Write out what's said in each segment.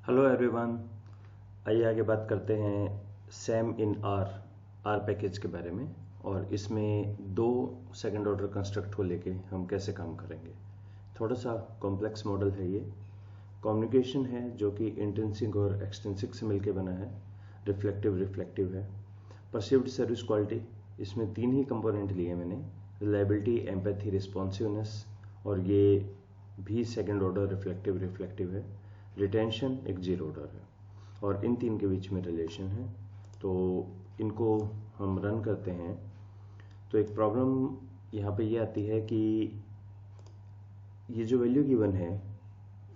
Hello everyone. आइए आगे बात करते हैं सैम इन आर पैकेज के बारे में और इसमें दो सेकंड ऑर्डर कंस्ट्रक्ट को लेके हम कैसे काम करेंगे। थोड़ा सा कॉम्प्लेक्स मॉडल है ये। कम्युनिकेशन है जो कि इंट्रिंसिक और एक्सट्रिंसिक से मिलके बना है। रिफ्लेक्टिव है। परसीव्ड सर्विस क्वालिटी, इसमें तीन ही कंपोनेंट लिए मैंने, रिलायबिलिटी, एम्पैथी, रिस्पॉन्सिवनेस, और ये भी सेकंड ऑर्डर रिफ्लेक्टिव है। रिटेंशन एक जीरो ऑर्डर है और इन तीन के बीच में रिलेशन है। तो इनको हम रन करते हैं तो एक प्रॉब्लम यहाँ पे ये आती है कि ये जो वैल्यू गिवन है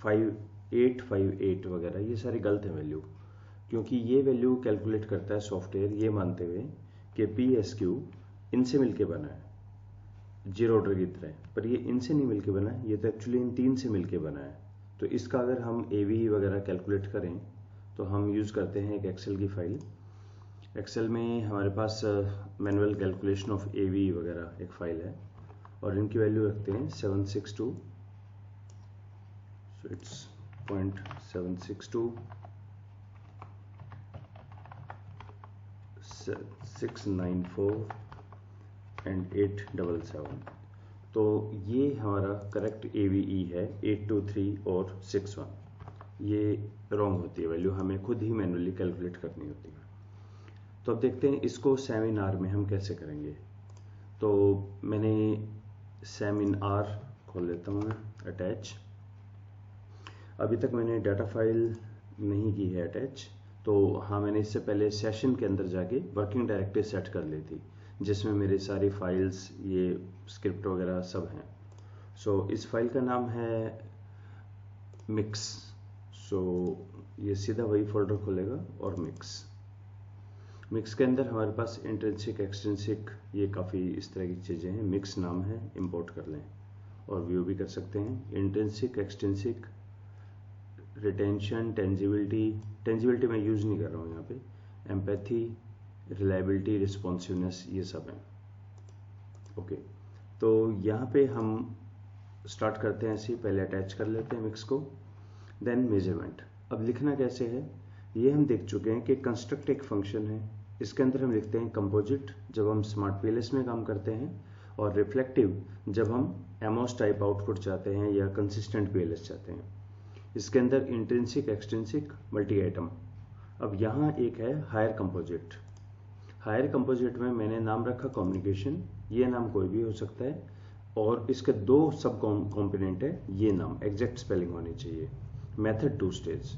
5858 वगैरह, ये सारी गलत है वैल्यू, क्योंकि ये वैल्यू कैलकुलेट करता है सॉफ्टवेयर ये मानते हुए कि PSQ इनसे मिलके बना है, जीरो ऑर्डर की तरह, पर ये इनसे नहीं मिलके बना है, ये तो एक्चुअली इन तीन से मिलके बना है। तो इसका अगर हम AVE वगैरह कैलकुलेट करें तो हम यूज़ करते हैं एक एक्सेल की फाइल। एक्सेल में हमारे पास मैनुअल कैलकुलेशन ऑफ AVE वगैरह एक फाइल है और इनकी वैल्यू रखते हैं 762, सो इट्स 0.762 694 एंड 877। तो ये हमारा करेक्ट AVE है 823 और 61। ये रॉन्ग होती है वैल्यू, हमें खुद ही मैनुअली कैलकुलेट करनी होती है। तो अब देखते हैं इसको सैम इन आर में हम कैसे करेंगे। तो मैंने सैम इन आर खोल लेता हूँ मैं, अटैच। अभी तक मैंने डाटा फाइल नहीं की है अटैच। तो हाँ, मैंने इससे पहले सेशन के अंदर जाके वर्किंग डायरेक्टरी सेट कर ली थी जिसमें मेरी सारी फाइल्स, ये स्क्रिप्ट वगैरह सब हैं। सो इस फाइल का नाम है मिक्स। सो ये सीधा वही फोल्डर खोलेगा और मिक्स के अंदर हमारे पास इंट्रिंसिक, एक्सट्रिंसिक, ये काफ़ी इस तरह की चीज़ें हैं। मिक्स नाम है, इंपोर्ट कर लें और व्यू भी कर सकते हैं। इंट्रिंसिक, एक्सट्रिंसिक, रिटेंशन, टेंजिबिलिटी मैं यूज़ नहीं कर रहा हूँ यहाँ पे, एम्पैथी, रिलायबिलिटी, रिस्पॉन्सिवनेस, ये सब हैं। ओके, तो यहाँ पे हम स्टार्ट करते हैं ऐसे ही, पहले अटैच कर लेते हैं मिक्स को, देन मेजरमेंट। अब लिखना कैसे है ये हम देख चुके हैं कि कंस्ट्रक्ट एक फंक्शन है, इसके अंदर हम लिखते हैं कंपोजिट जब हम स्मार्ट PLS में काम करते हैं, और रिफ्लेक्टिव जब हम एमओस टाइप आउटपुट चाहते हैं या कंसिस्टेंट PLS चाहते हैं। इसके अंदर इंट्रिंसिक, एक्सट्रिंसिक, मल्टी आइटम। अब यहाँ एक है हायर कंपोजिट। हायर कंपोजिट में मैंने नाम रखा कम्युनिकेशन, ये नाम कोई भी हो सकता है, और इसके दो सब कॉम्पोनेंट है, ये नाम एग्जैक्ट स्पेलिंग होनी चाहिए। Method 2 stage.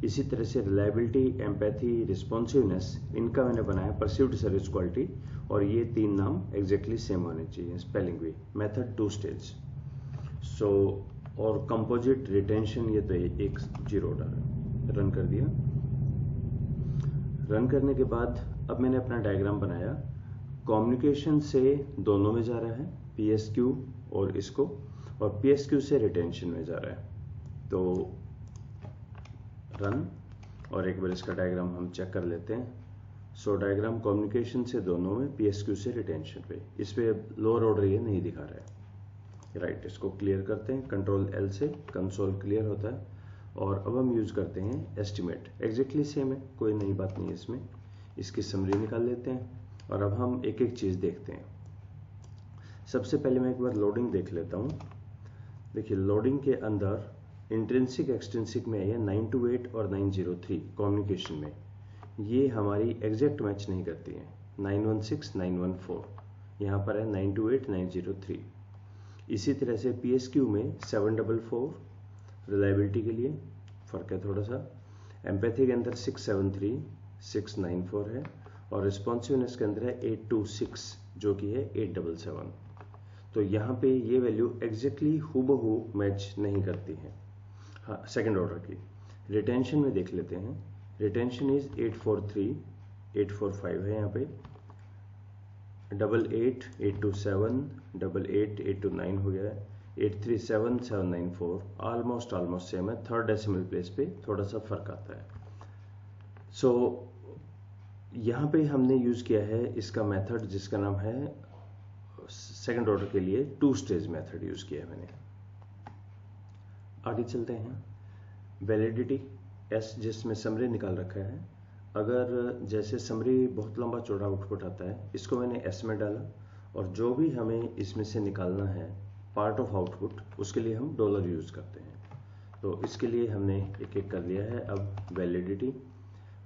इसी तरह से रिलायबिलिटी, एम्पैथी, रिस्पॉन्सिवनेस, इनका मैंने बनाया परसीव्ड सर्विस क्वालिटी, और ये तीन नाम एग्जैक्टली सेम होने चाहिए, स्पेलिंग भी, मेथड 2 स्टेज। सो और कंपोजिट, रिटेंशन, ये तो एक जीरो ऑर्डर है। रन कर दिया। रन करने के बाद अब मैंने अपना डायग्राम बनाया। कम्युनिकेशन से दोनों में जा रहा है, PSQ और इसको, और PSQ से रिटेंशन में जा रहा है। तो रन, और एक बार इसका डायग्राम हम चेक कर लेते हैं। सो डायग्राम कम्युनिकेशन से दोनों में, PSQ से रिटेंशन पे, इस पे लोअर ऑर्डर ये नहीं दिखा रहा है। राइट, इसको क्लियर करते हैं, कंट्रोल L से कंसोल क्लियर होता है। और अब हम यूज करते हैं एस्टिमेट, एग्जैक्टली सेम है, कोई नई बात नहीं है इसमें। इसकी समरी निकाल लेते हैं और अब हम एक एक चीज देखते हैं। सबसे पहले मैं एक बार लोडिंग देख लेता हूँ। देखिए, लोडिंग के अंदर इंट्रिंसिक, एक्सट्रिंसिक में है 928 और 903 कम्युनिकेशन में, ये हमारी एग्जैक्ट मैच नहीं करती है। 916, 914 यहाँ पर है, 928, 903। इसी तरह से PSQ में 744 रिलायबिलिटी के लिए फर्क है थोड़ा सा। एम्पैथी के अंदर 673, 694 है, और रिस्पॉन्सिवनेस के अंदर है 826 जो कि है 877। तो यहाँ पे ये वैल्यू एग्जैक्टली हूबहू मैच नहीं करती है, हाँ, सेकेंड ऑर्डर की। रिटेंशन में देख लेते हैं। रिटेंशन इज 843, 845 है यहाँ पे, 88, 827, 88, 829 हो गया है, 837, 794, ऑलमोस्ट सेम है। थर्ड डेसिमल प्लेस पे थोड़ा सा फर्क आता है। सो यहाँ पे हमने यूज किया है इसका मेथड जिसका नाम है, सेकंड ऑर्डर के लिए 2 स्टेज मेथड यूज किया है मैंने। आगे चलते हैं। वैलिडिटी, एस जिसमें समरी निकाल रखा है, अगर जैसे समरी बहुत लंबा चौड़ा आउटपुट आता है, इसको मैंने एस में डाला और जो भी हमें इसमें से निकालना है पार्ट ऑफ आउटपुट, उसके लिए हम डॉलर यूज करते हैं। तो इसके लिए हमने एक एक कर लिया है। अब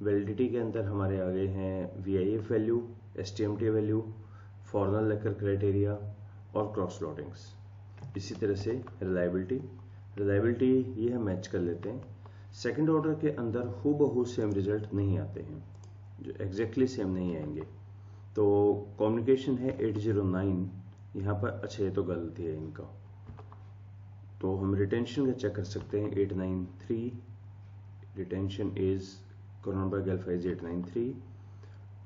वैलिडिटी के अंदर हमारे आगे हैं VIF value, STMT value, former लेकर क्राइटेरिया और क्रॉस प्लॉटिंग्स। इसी तरह से रिलायबिलिटी ये हम मैच कर लेते हैं। सेकंड ऑर्डर के अंदर हूबहू सेम रिजल्ट नहीं आते हैं, जो एग्जैक्टली सेम नहीं आएंगे। तो कम्युनिकेशन है 809 यहाँ पर, अच्छा ये तो गलती है इनका, तो हम रिटेंशन का चेक कर सकते हैं 893, retention is corona alpha is 893,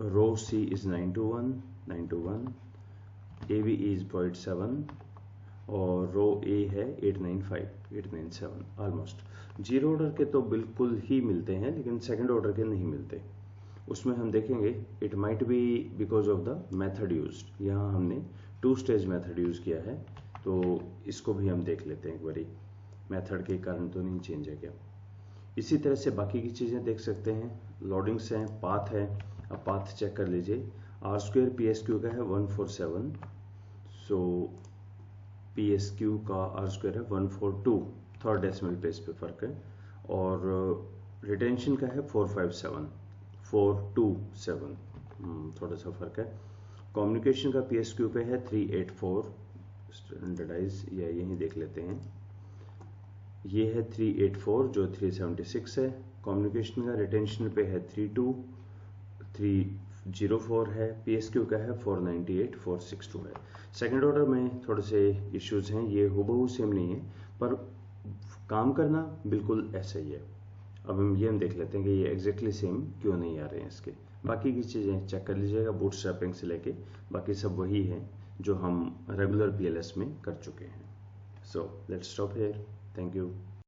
rho C is 921, AB is 0.7 और रो A है 895, 897 ऑलमोस्ट। जीरो ऑर्डर के तो बिल्कुल ही मिलते हैं, लेकिन सेकंड ऑर्डर के नहीं मिलते। उसमें हम देखेंगे it might be because of the method used. यहाँ हमने 2 स्टेज मेथड यूज किया है, तो इसको भी हम देख लेते हैं एक बारी, मेथड के कारण तो नहीं चेंज है क्या। इसी तरह से बाकी की चीजें देख सकते हैं, लोडिंग्स हैं, पाथ है। अब पाथ चेक कर लीजिए, R² PSQ का है 147, सो PSQ का R² है 142, थर्ड डेसिमल प्लेस पे फर्क है, और रिटेंशन का है 457, थोड़ा सा फर्क है। कम्युनिकेशन का PSQ पे है 384, स्टैंडर्डाइज या यही देख लेते हैं, ये है 384 जो 376 है। कम्युनिकेशन का रिटेंशन पे है 304 है, PSQ का है 498, 462 है। सेकंड ऑर्डर में थोड़े से इश्यूज हैं, ये हूबहू सेम नहीं है, पर काम करना बिल्कुल ऐसा ही है। अब हम देख लेते हैं कि ये एग्जैक्टली सेम क्यों नहीं आ रहे हैं इसके। बाकी की चीज़ें चेक कर लीजिएगा, बूटस्ट्रैपिंग से लेके बाकी सब वही है जो हम रेगुलर PLS में कर चुके हैं। So let's stop here, thank you.